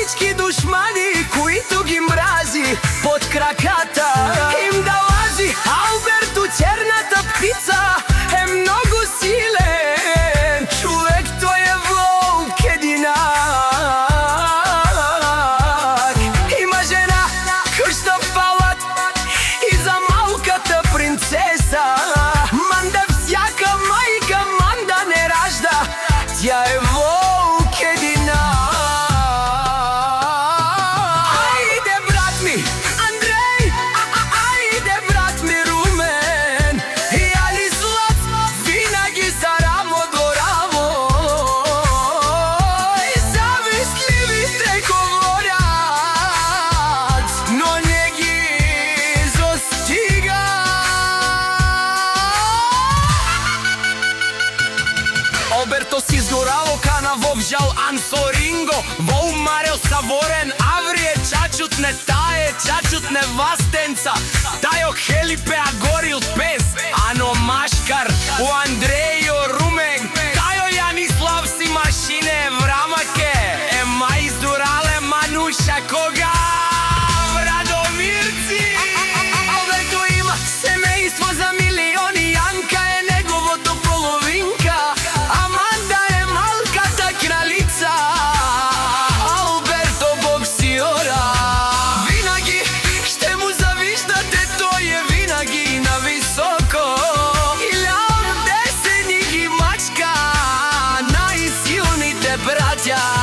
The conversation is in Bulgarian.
всички душмани, които ги мрази, под краката им да лази. Алберто, черната птица, е много силен човек, той е волк единак. Има жена, къща в палат и за малката принцеса. Манда всяка майка, Манда не ражда, тя е волк единак. Айде, брат ми Андрей, айде, брат ми Румен, и Али Злат винаги са рамо до рамо. И завистливите говорят, но не ги застига. Алберто си сгорало кана во вжал Ансоринго, во умарел Саворен, Аврие чачут не тае, чачут не вастенца, тајо Хелипе а горил пес, ано Машкар у Андрејо Румен, тајо Јанислав си машине врамаке, е мајздурале Мануша кога Радомирци. Алберто има семејство за милиони, Јанка е неговото половинка, Аманда е малката кралица, Алберто боксиора. Винаги ще му завиждате, тој е винаги на високо, и ляв десен ги мачка најсилните браќа.